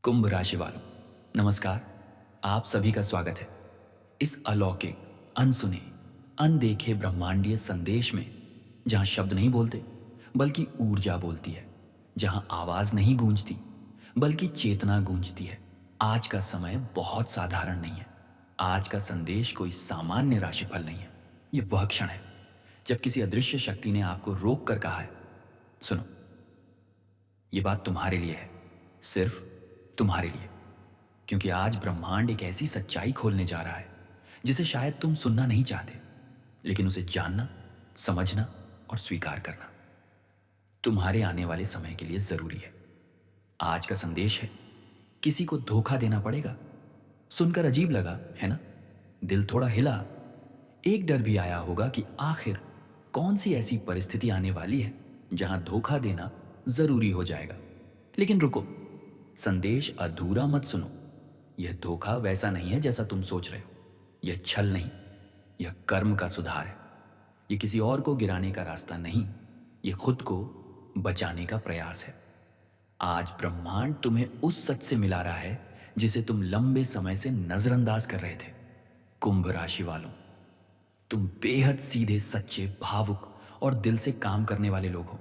कुंभ राशि वालों, नमस्कार। आप सभी का स्वागत है इस अलौकिक, अनसुने, अनदेखे ब्रह्मांडीय संदेश में, जहां शब्द नहीं बोलते बल्कि ऊर्जा बोलती है, जहां आवाज नहीं गूंजती बल्कि चेतना गूंजती है। आज का समय बहुत साधारण नहीं है। आज का संदेश कोई सामान्य राशिफल नहीं है। ये वह क्षण है जब किसी अदृश्य शक्ति ने आपको रोक कर कहा है, सुनो, ये बात तुम्हारे लिए है, सिर्फ तुम्हारे लिए। क्योंकि आज ब्रह्मांड एक ऐसी सच्चाई खोलने जा रहा है जिसे शायद तुम सुनना नहीं चाहते, लेकिन उसे जानना, समझना और स्वीकार करना तुम्हारे आने वाले समय के लिए जरूरी है। आज का संदेश है, किसी को धोखा देना पड़ेगा। सुनकर अजीब लगा, है ना? दिल थोड़ा हिला। एक डर भी आया होगा कि आखिर कौन सी ऐसी परिस्थिति आने वाली है जहां धोखा देना जरूरी हो जाएगा। लेकिन रुको, संदेश अधूरा मत सुनो। यह धोखा वैसा नहीं है जैसा तुम सोच रहे हो। यह छल नहीं, यह कर्म का सुधार है। यह किसी और को गिराने का रास्ता नहीं, यह खुद को बचाने का प्रयास है। आज ब्रह्मांड तुम्हें उस सच से मिला रहा है जिसे तुम लंबे समय से नजरअंदाज कर रहे थे। कुंभ राशि वालों, तुम बेहद सीधे, सच्चे, भावुक और दिल से काम करने वाले लोग हो।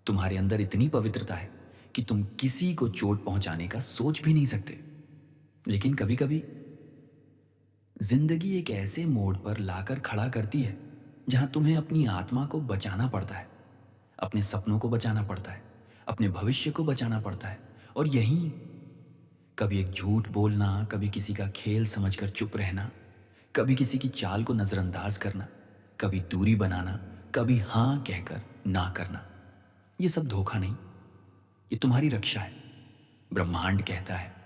तुम्हारे अंदर इतनी पवित्रता है कि तुम किसी को चोट पहुंचाने का सोच भी नहीं सकते। लेकिन कभी कभी जिंदगी एक ऐसे मोड़ पर लाकर खड़ा करती है जहां तुम्हें अपनी आत्मा को बचाना पड़ता है, अपने सपनों को बचाना पड़ता है, अपने भविष्य को बचाना पड़ता है। और यहीं कभी एक झूठ बोलना, कभी किसी का खेल समझकर चुप रहना, कभी किसी की चाल को नजरअंदाज करना, कभी दूरी बनाना, कभी हां कहकर ना करना, ये सब धोखा नहीं, ये तुम्हारी रक्षा है। ब्रह्मांड कहता है,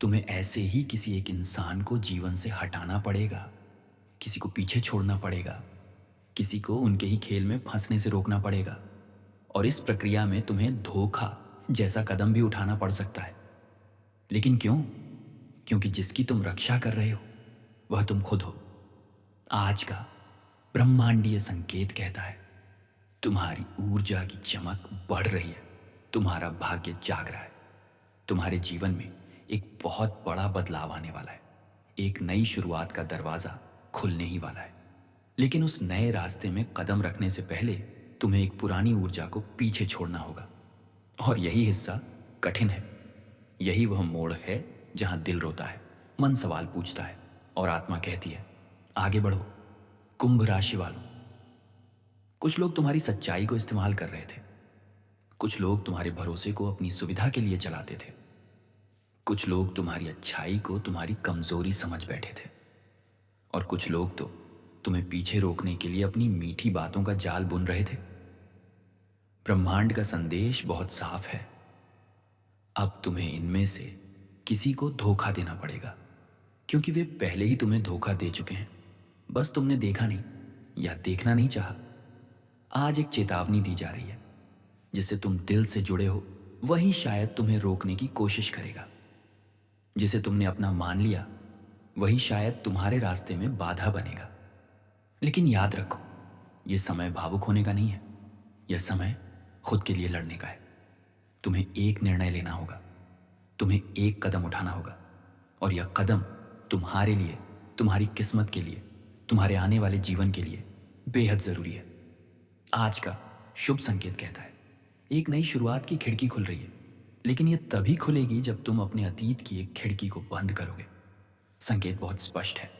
तुम्हें ऐसे ही किसी एक इंसान को जीवन से हटाना पड़ेगा, किसी को पीछे छोड़ना पड़ेगा, किसी को उनके ही खेल में फंसने से रोकना पड़ेगा। और इस प्रक्रिया में तुम्हें धोखा जैसा कदम भी उठाना पड़ सकता है। लेकिन क्यों? क्योंकि जिसकी तुम रक्षा कर रहे हो वह तुम खुद हो। आज का ब्रह्मांडीय संकेत कहता है, तुम्हारी ऊर्जा की चमक बढ़ रही है, तुम्हारा भाग्य जाग रहा है। तुम्हारे जीवन में एक बहुत बड़ा बदलाव आने वाला है। एक नई शुरुआत का दरवाजा खुलने ही वाला है। लेकिन उस नए रास्ते में कदम रखने से पहले तुम्हें एक पुरानी ऊर्जा को पीछे छोड़ना होगा। और यही हिस्सा कठिन है। यही वह मोड़ है जहां दिल रोता है, मन सवाल पूछता है और आत्मा कहती है, आगे बढ़ो। कुंभ राशि वालों, कुछ लोग तुम्हारी सच्चाई को इस्तेमाल कर रहे थे। कुछ लोग तुम्हारे भरोसे को अपनी सुविधा के लिए चलाते थे। कुछ लोग तुम्हारी अच्छाई को तुम्हारी कमजोरी समझ बैठे थे। और कुछ लोग तो तुम्हें पीछे रोकने के लिए अपनी मीठी बातों का जाल बुन रहे थे। ब्रह्मांड का संदेश बहुत साफ है, अब तुम्हें इनमें से किसी को धोखा देना पड़ेगा, क्योंकि वे पहले ही तुम्हें धोखा दे चुके हैं। बस तुमने देखा नहीं या देखना नहीं चाहा। आज एक चेतावनी दी जा रही है, जिससे तुम दिल से जुड़े हो वही शायद तुम्हें रोकने की कोशिश करेगा। जिसे तुमने अपना मान लिया वही शायद तुम्हारे रास्ते में बाधा बनेगा। लेकिन याद रखो, यह समय भावुक होने का नहीं है, यह समय खुद के लिए लड़ने का है। तुम्हें एक निर्णय लेना होगा, तुम्हें एक कदम उठाना होगा। और यह कदम तुम्हारे लिए, तुम्हारी किस्मत के लिए, तुम्हारे आने वाले जीवन के लिए बेहद जरूरी है। आज का शुभ संकेत कहता है, एक नई शुरुआत की खिड़की खुल रही है। लेकिन यह तभी खुलेगी जब तुम अपने अतीत की एक खिड़की को बंद करोगे। संकेत बहुत स्पष्ट है,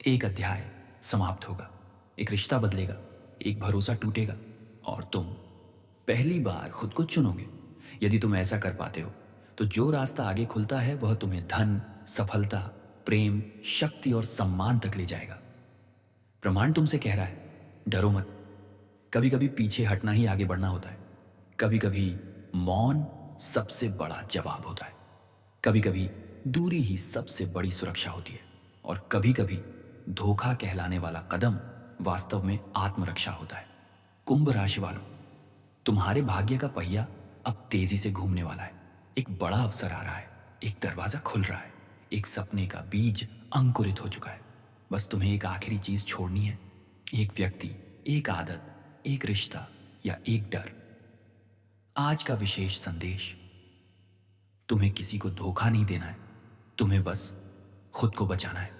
एक अध्याय समाप्त होगा, एक रिश्ता बदलेगा, एक भरोसा टूटेगा और तुम पहली बार खुद को चुनोगे। यदि तुम ऐसा कर पाते हो तो जो रास्ता आगे खुलता है वह तुम्हें धन, सफलता, प्रेम, शक्ति और सम्मान तक ले जाएगा। ब्रह्मांड तुमसे कह रहा है, डरो मत। कभी कभी पीछे हटना ही आगे बढ़ना होता है। कभी कभी मौन सबसे बड़ा जवाब होता है। कभी कभी दूरी ही सबसे बड़ी सुरक्षा होती है। और कभी कभी धोखा कहलाने वाला कदम वास्तव में आत्मरक्षा होता है। कुंभ राशि वालों, तुम्हारे भाग्य का पहिया अब तेजी से घूमने वाला है। एक बड़ा अवसर आ रहा है, एक दरवाजा खुल रहा है, एक सपने का बीज अंकुरित हो चुका है। बस तुम्हें एक आखिरी चीज छोड़नी है, एक व्यक्ति, एक आदत, एक रिश्ता या एक डर। आज का विशेष संदेश, तुम्हें किसी को धोखा नहीं देना है, तुम्हें बस खुद को बचाना है।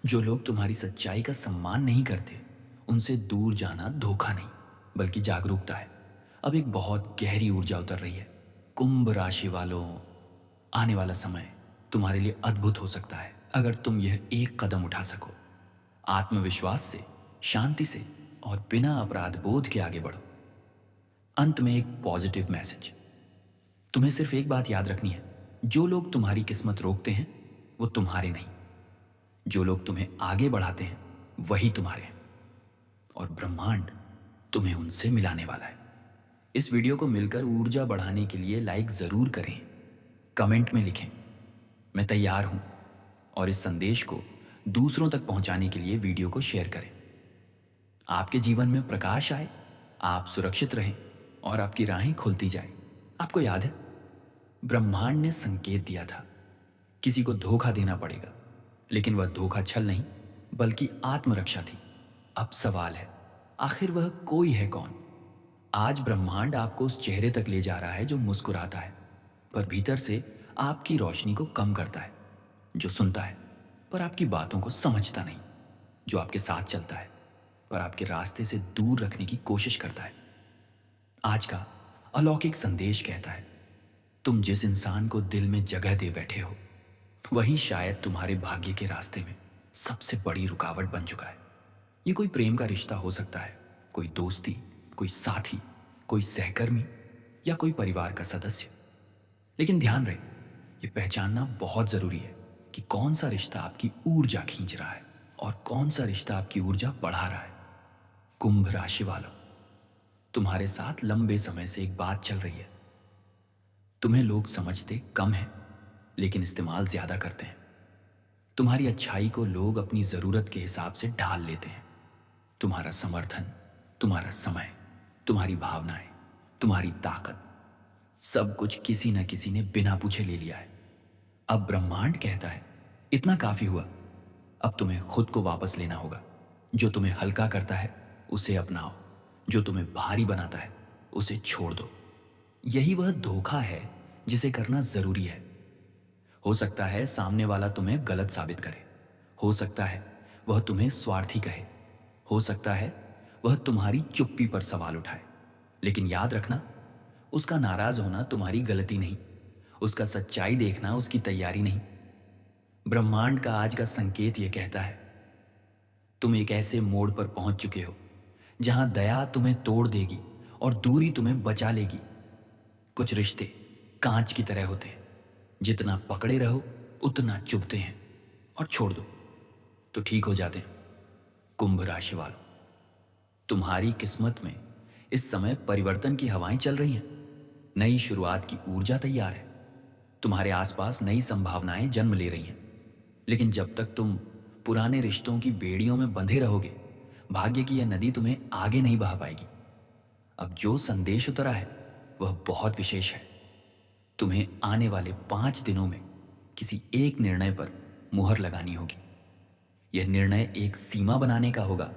जो लोग तुम्हारी सच्चाई का सम्मान नहीं करते, उनसे दूर जाना धोखा नहीं, बल्कि जागरूकता है। अब एक बहुत गहरी ऊर्जा उतर रही है। कुंभ राशि वालों, आने वाला समय तुम्हारे लिए अद्भुत हो सकता है अगर तुम यह एक कदम उठा सको। आत्मविश्वास से, शांति से और बिना अपराध बोध के आगे बढ़ो। अंत में एक पॉजिटिव मैसेज। तुम्हें सिर्फ एक बात याद रखनी है, जो लोग तुम्हारी किस्मत रोकते हैं वो तुम्हारे नहीं, जो लोग तुम्हें आगे बढ़ाते हैं वही तुम्हारे हैं, और ब्रह्मांड तुम्हें उनसे मिलाने वाला है। इस वीडियो को मिलकर ऊर्जा बढ़ाने के लिए लाइक ज़रूर करें, कमेंट में लिखें मैं तैयार हूं, और इस संदेश को दूसरों तक पहुंचाने के लिए वीडियो को शेयर करें। आपके जीवन में प्रकाश आए, आप सुरक्षित रहें और आपकी राहें खुलती जाए। आपको याद है, ब्रह्मांड ने संकेत दिया था, किसी को धोखा देना पड़ेगा, लेकिन वह धोखा छल नहीं बल्कि आत्मरक्षा थी। अब सवाल है, आखिर वह कोई है कौन? आज ब्रह्मांड आपको उस चेहरे तक ले जा रहा है जो मुस्कुराता है पर भीतर से आपकी रोशनी को कम करता है, जो सुनता है पर आपकी बातों को समझता नहीं, जो आपके साथ चलता है पर आपके रास्ते से दूर रखने की कोशिश करता है। आज का अलौकिक संदेश कहता है, तुम जिस इंसान को दिल में जगह दे बैठे हो वही शायद तुम्हारे भाग्य के रास्ते में सबसे बड़ी रुकावट बन चुका है। ये कोई प्रेम का रिश्ता हो सकता है, कोई दोस्ती, कोई साथी, कोई सहकर्मी या कोई परिवार का सदस्य। लेकिन ध्यान रहे, ये पहचानना बहुत ज़रूरी है कि कौन सा रिश्ता आपकी ऊर्जा खींच रहा है और कौन सा रिश्ता आपकी ऊर्जा बढ़ा रहा है। कुंभ राशि वालों, तुम्हारे साथ लंबे समय से एक बात चल रही है। तुम्हें लोग समझते कम हैं लेकिन इस्तेमाल ज़्यादा करते हैं। तुम्हारी अच्छाई को लोग अपनी ज़रूरत के हिसाब से ढाल लेते हैं। तुम्हारा समर्थन, तुम्हारा समय, तुम्हारी भावनाएं, तुम्हारी ताकत, सब कुछ किसी न किसी ने बिना पूछे ले लिया है। अब ब्रह्मांड कहता है, इतना काफ़ी हुआ, अब तुम्हें खुद को वापस लेना होगा। जो तुम्हें हल्का करता है उसे अपनाओ, जो तुम्हें भारी बनाता है उसे छोड़ दो। यही वह धोखा है जिसे करना ज़रूरी है। हो सकता है सामने वाला तुम्हें गलत साबित करे, हो सकता है वह तुम्हें स्वार्थी कहे, हो सकता है वह तुम्हारी चुप्पी पर सवाल उठाए, लेकिन याद रखना, उसका नाराज होना तुम्हारी गलती नहीं, उसका सच्चाई देखना उसकी तैयारी नहीं। ब्रह्मांड का आज का संकेत यह कहता है, तुम एक ऐसे मोड़ पर पहुंच चुके हो जहां दया तुम्हें तोड़ देगी और दूरी तुम्हें बचा लेगी। कुछ रिश्ते कांच की तरह होते हैं, जितना पकड़े रहो उतना चुभते हैं, और छोड़ दो तो ठीक हो जाते हैं। कुंभ राशि वालों, तुम्हारी किस्मत में इस समय परिवर्तन की हवाएं चल रही हैं। नई शुरुआत की ऊर्जा तैयार है। तुम्हारे आसपास नई संभावनाएं जन्म ले रही हैं। लेकिन जब तक तुम पुराने रिश्तों की बेड़ियों में बंधे रहोगे, भाग्य की यह नदी तुम्हें आगे नहीं बहा पाएगी। अब जो संदेश उतरा है वह बहुत विशेष है। तुम्हें आने वाले 5 दिनों में किसी एक निर्णय पर मुहर लगानी होगी। यह निर्णय एक सीमा बनाने का होगा,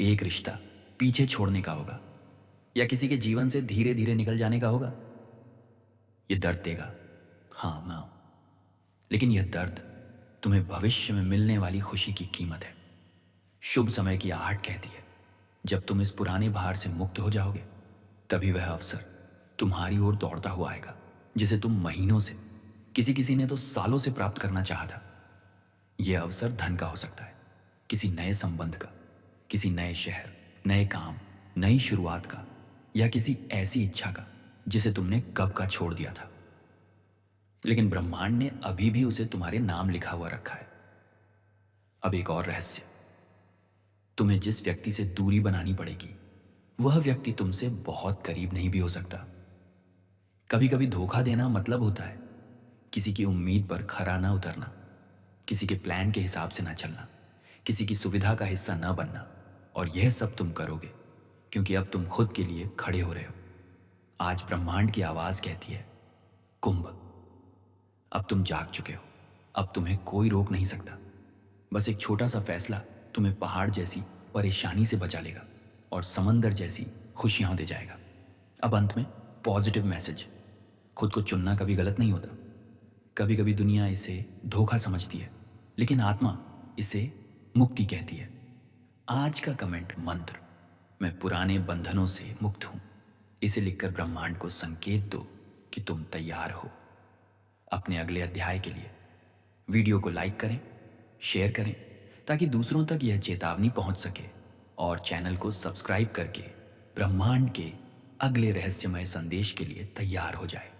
एक रिश्ता पीछे छोड़ने का होगा, या किसी के जीवन से धीरे धीरे निकल जाने का होगा। यह दर्द देगा, हाँ ना, लेकिन यह दर्द तुम्हें भविष्य में मिलने वाली खुशी की कीमत है। शुभ समय की आहट कहती है, जब तुम इस पुराने भार से मुक्त हो जाओगे, तभी वह अवसर तुम्हारी ओर दौड़ता हुआ आएगा, जिसे तुम महीनों से, किसी ने तो सालों से प्राप्त करना चाहा था। यह अवसर धन का हो सकता है, किसी नए संबंध का, किसी नए शहर, नए काम, नई शुरुआत का, या किसी ऐसी इच्छा का जिसे तुमने कब का छोड़ दिया था, लेकिन ब्रह्मांड ने अभी भी उसे तुम्हारे नाम लिखा हुआ रखा है। अब एक और रहस्य, तुम्हें जिस व्यक्ति से दूरी बनानी पड़ेगी वह व्यक्ति तुमसे बहुत करीब नहीं भी हो सकता। कभी कभी धोखा देना मतलब होता है किसी की उम्मीद पर खरा ना उतरना, किसी के प्लान के हिसाब से ना चलना, किसी की सुविधा का हिस्सा ना बनना। और यह सब तुम करोगे क्योंकि अब तुम खुद के लिए खड़े हो रहे हो। आज ब्रह्मांड की आवाज कहती है, कुंभ, अब तुम जाग चुके हो, अब तुम्हें कोई रोक नहीं सकता। बस एक छोटा सा फैसला तुम्हें पहाड़ जैसी परेशानी से बचा लेगा और समंदर जैसी खुशियां दे जाएगा। अब अंत में पॉजिटिव मैसेज, खुद को चुनना कभी गलत नहीं होता, कभी कभी दुनिया इसे धोखा समझती है, लेकिन आत्मा इसे मुक्ति कहती है। आज का कमेंट मंत्र: मैं पुराने बंधनों से मुक्त हूं। इसे लिखकर ब्रह्मांड को संकेत दो कि तुम तैयार हो अपने अगले अध्याय के लिए। वीडियो को लाइक करें, शेयर करें, ताकि दूसरों तक यह चेतावनी पहुंच सके, और चैनल को सब्सक्राइब करके ब्रह्मांड के अगले रहस्यमय संदेश के लिए तैयार हो जाए।